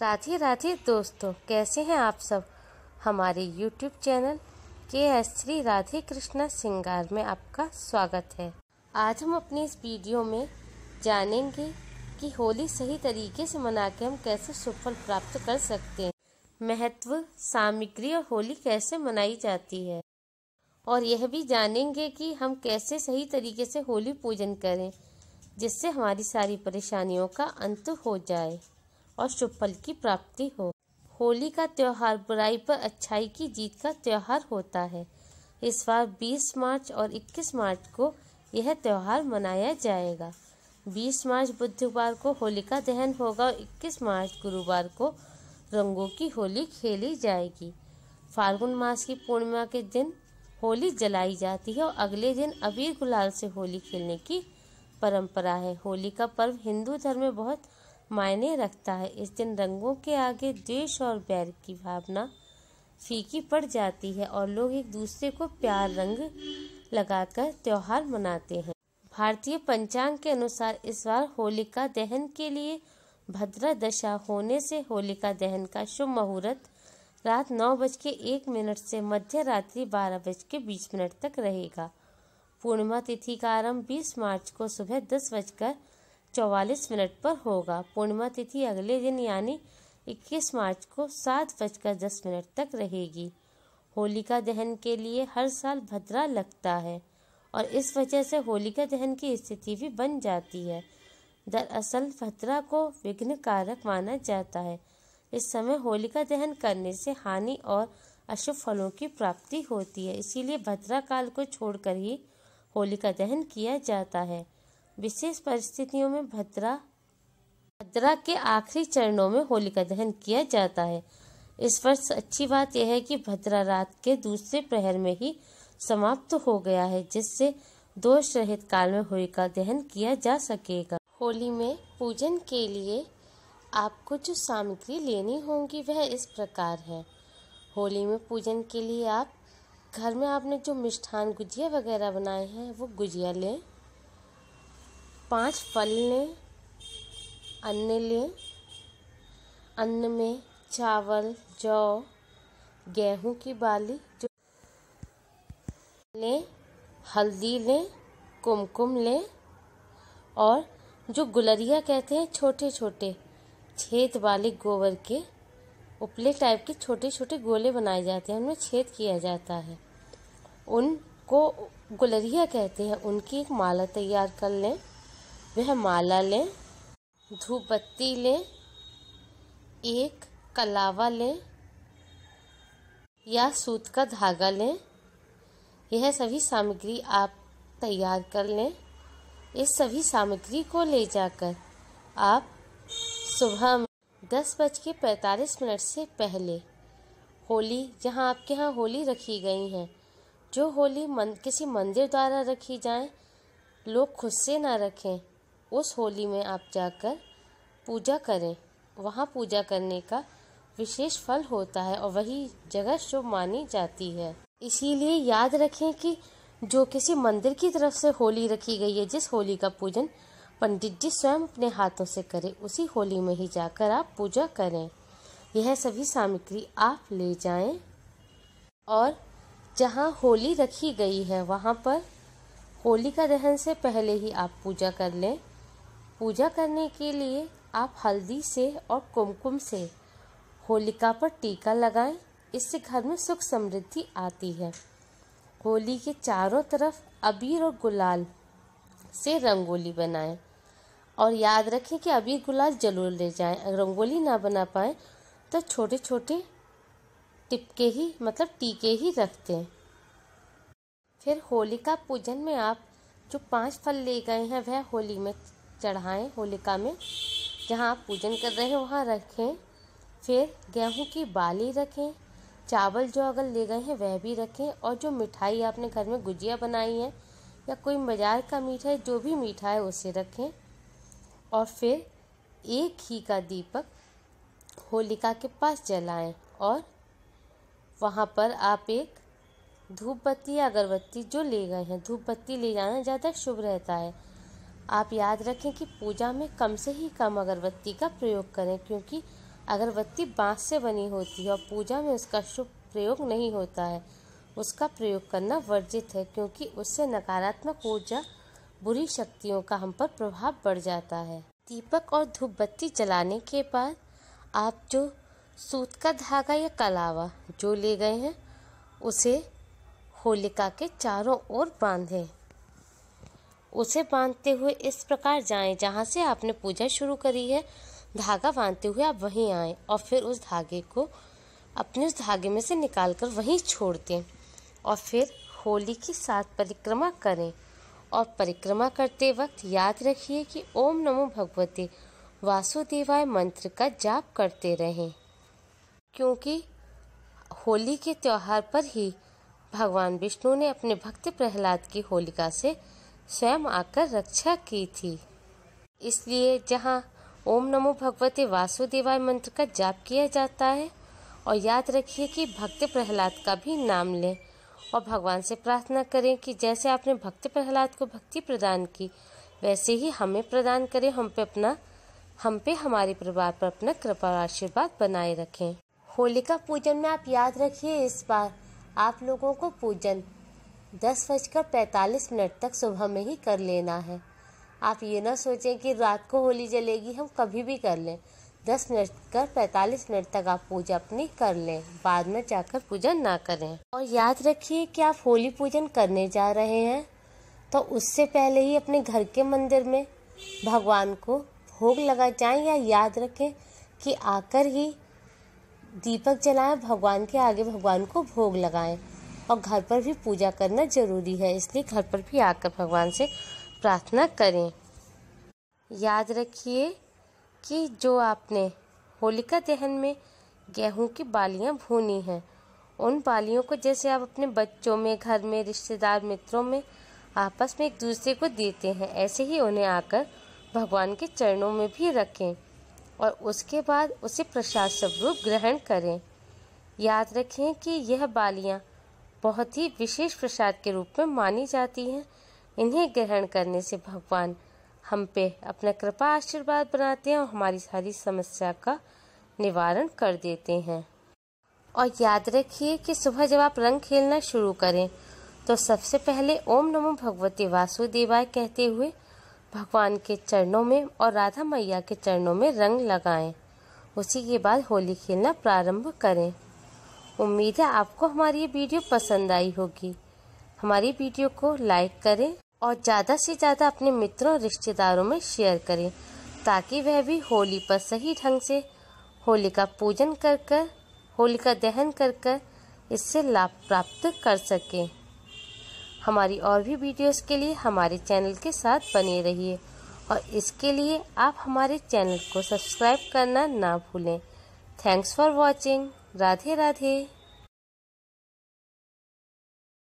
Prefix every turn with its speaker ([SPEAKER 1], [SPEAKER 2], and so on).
[SPEAKER 1] राधे राधे दोस्तों, कैसे हैं आप सब। हमारे YouTube चैनल के श्री राधे कृष्णा श्रृंगार में आपका स्वागत है। आज हम अपनी इस वीडियो में जानेंगे कि होली सही तरीके से मना के हम कैसे सुफल प्राप्त कर सकते हैं, महत्व, सामग्री और होली कैसे मनाई जाती है। और यह भी जानेंगे कि हम कैसे सही तरीके से होली पूजन करें जिससे हमारी सारी परेशानियों का अंत हो जाए और शुभ फल की प्राप्ति हो। होली का त्योहार बुराई पर अच्छाई की जीत का त्योहार होता है। इस बार 20 मार्च और 21 मार्च को यह त्योहार मनाया जाएगा। 20 मार्च बुधवार को होलिका दहन होगा और 21 मार्च गुरुवार को रंगों की होली खेली जाएगी। फाल्गुन मास की पूर्णिमा के दिन होली जलाई जाती है और अगले दिन अबीर गुलाल से होली खेलने की परंपरा है। होली का पर्व हिंदू धर्म में बहुत मायने रखता है। इस दिन रंगों के आगे द्वेष और बैर की भावना फीकी पड़ जाती है और लोग एक दूसरे को प्यार रंग लगाकर त्योहार मनाते हैं। भारतीय पंचांग के अनुसार इस बार होलिका दहन के लिए भद्रा दशा होने से होलिका दहन का शुभ मुहूर्त रात 9:01 से मध्य रात्रि 12:20 तक रहेगा। पूर्णिमा तिथि का आरंभ 20 मार्च को सुबह 10:44 पर होगा। पूर्णिमा तिथि अगले दिन यानी 21 मार्च को 7:10 तक रहेगी। होलिका दहन के लिए हर साल भद्रा लगता है और इस वजह से होलिका दहन की स्थिति भी बन जाती है। दरअसल भद्रा को विघ्न कारक माना जाता है। इस समय होलिका दहन करने से हानि और अशुभ फलों की प्राप्ति होती है, इसीलिए भद्रा काल को छोड़कर ही होलिका दहन किया जाता है। विशेष परिस्थितियों में भद्रा के आखिरी चरणों में होलिका दहन किया जाता है। इस वर्ष अच्छी बात यह है कि भद्रा रात के दूसरे प्रहर में ही समाप्त हो गया है, जिससे दोष रहित काल में होलिका दहन किया जा सकेगा। होली में पूजन के लिए आपको जो सामग्री लेनी होगी वह इस प्रकार है। होली में पूजन के लिए आप घर में आपने जो मिष्ठान गुजिया वगैरह बनाए हैं वो गुजिया लें, 5 फल लें, अन्न लें। अन्न में चावल, जौ, गेहूं की बाली जो लें, हल्दी लें, कुमकुम लें और जो गुलरिया कहते हैं, छोटे छोटे छेद वाले गोबर के उपले टाइप के छोटे छोटे गोले बनाए जाते हैं, उनमें छेद किया जाता है, उनको गुलरिया कहते हैं। उनकी एक माला तैयार कर लें, वह माला लें। धूप बत्ती लें, एक कलावा लें या सूत का धागा लें। यह सभी सामग्री आप तैयार कर लें। इस सभी सामग्री को ले जाकर आप सुबह 10:45 से पहले होली, जहां आपके यहाँ होली रखी गई हैं, जो होली किसी मंदिर द्वारा रखी जाए, लोग खुद से ना रखें, उस होली में आप जाकर पूजा करें। वहाँ पूजा करने का विशेष फल होता है और वही जगह शुभ मानी जाती है। इसीलिए याद रखें कि जो किसी मंदिर की तरफ से होली रखी गई है, जिस होली का पूजन पंडित जी स्वयं अपने हाथों से करें, उसी होली में ही जाकर आप पूजा करें। यह सभी सामग्री आप ले जाएं और जहाँ होली रखी गई है वहाँ पर होलिका दहन से पहले ही आप पूजा कर लें। पूजा करने के लिए आप हल्दी से और कुमकुम से होलिका पर टीका लगाएं, इससे घर में सुख समृद्धि आती है। होली के चारों तरफ अबीर और गुलाल से रंगोली बनाएं और याद रखें कि अबीर गुलाल जरूर ले जाएं। अगर रंगोली ना बना पाए तो छोटे छोटे टिपके ही मतलब टीके ही रखते हैं। फिर होलिका पूजन में आप जो 5 फल ले गए हैं वह होली में चढ़ाएं। होलिका में जहां आप पूजन कर रहे हैं वहां रखें। फिर गेहूं की बाली रखें, चावल जो अगर ले गए हैं वह भी रखें और जो मिठाई आपने घर में गुजिया बनाई है या कोई बाजार का मीठा है, जो भी मीठा है उसे रखें। और फिर एक घी का दीपक होलिका के पास जलाएं और वहाँ पर आप एक धूप बत्ती या अगरबत्ती जो ले गए हैं, धूप बत्ती ले जाना ज़्यादा शुभ रहता है। आप याद रखें कि पूजा में कम से ही कम अगरबत्ती का प्रयोग करें, क्योंकि अगरबत्ती बांस से बनी होती है और पूजा में उसका शुभ प्रयोग नहीं होता है। उसका प्रयोग करना वर्जित है क्योंकि उससे नकारात्मक ऊर्जा, बुरी शक्तियों का हम पर प्रभाव बढ़ जाता है। दीपक और धूप बत्ती जलाने के बाद आप जो सूत का धागा या कलावा जो ले गए हैं उसे होलिका के चारों ओर बांधें। उसे बांधते हुए इस प्रकार जाएं जहां से आपने पूजा शुरू करी है। धागा बांधते हुए आप वहीं आएं और फिर उस धागे को अपने उस धागे में से निकालकर वहीं छोड़ दें और फिर होली की 7 परिक्रमा करें। और परिक्रमा करते वक्त याद रखिए कि ओम नमो भगवते वासुदेवाय मंत्र का जाप करते रहें, क्योंकि होली के त्योहार पर ही भगवान विष्णु ने अपने भक्त प्रहलाद की होलिका से स्वयं आकर रक्षा की थी। इसलिए जहाँ ओम नमो भगवते वासुदेवाय मंत्र का जाप किया जाता है और याद रखिए कि भक्त प्रहलाद का भी नाम लें और भगवान से प्रार्थना करें कि जैसे आपने भक्त प्रहलाद को भक्ति प्रदान की वैसे ही हमें प्रदान करें, हम पे हमारे परिवार पर अपना कृपा और आशीर्वाद बनाए रखें। होलिका पूजन में आप याद रखिए इस बार आप लोगों को पूजन 10:45 तक सुबह में ही कर लेना है। आप ये ना सोचें कि रात को होली जलेगी, हम कभी भी कर लें। 10:45 तक आप पूजा अपनी कर लें, बाद में जाकर पूजन ना करें। और याद रखिए कि आप होली पूजन करने जा रहे हैं तो उससे पहले ही अपने घर के मंदिर में भगवान को भोग लगा जाएं, या याद रखें कि आकर ही दीपक जलाएं, भगवान के आगे भगवान को भोग लगाएं। और घर पर भी पूजा करना जरूरी है, इसलिए घर पर भी आकर भगवान से प्रार्थना करें। याद रखिए कि जो आपने होलिका दहन में गेहूं की बालियां भूनी हैं, उन बालियों को जैसे आप अपने बच्चों में, घर में, रिश्तेदार, मित्रों में आपस में एक दूसरे को देते हैं, ऐसे ही उन्हें आकर भगवान के चरणों में भी रखें और उसके बाद उसे प्रसाद स्वरूप ग्रहण करें। याद रखें कि यह बालियां बहुत ही विशेष प्रसाद के रूप में मानी जाती हैं। इन्हें ग्रहण करने से भगवान हम पे अपना कृपा आशीर्वाद बनाते हैं और हमारी सारी समस्या का निवारण कर देते हैं। और याद रखिए कि सुबह जब आप रंग खेलना शुरू करें तो सबसे पहले ओम नमो भगवते वासुदेवाय कहते हुए भगवान के चरणों में और राधा मैया के चरणों में रंग लगाएं। उसी के बाद होली खेलना प्रारंभ करें। उम्मीद है आपको हमारी ये वीडियो पसंद आई होगी। हमारी वीडियो को लाइक करें और ज़्यादा से ज़्यादा अपने मित्रों और रिश्तेदारों में शेयर करें ताकि वह भी होली पर सही ढंग से होलिका पूजन कर होलिका दहन कर इससे लाभ प्राप्त कर सकें। हमारी और भी वीडियोस के लिए हमारे चैनल के साथ बने रहिए और इसके लिए आप हमारे चैनल को सब्सक्राइब करना ना भूलें। Thanks for watching. Radhe Radhe.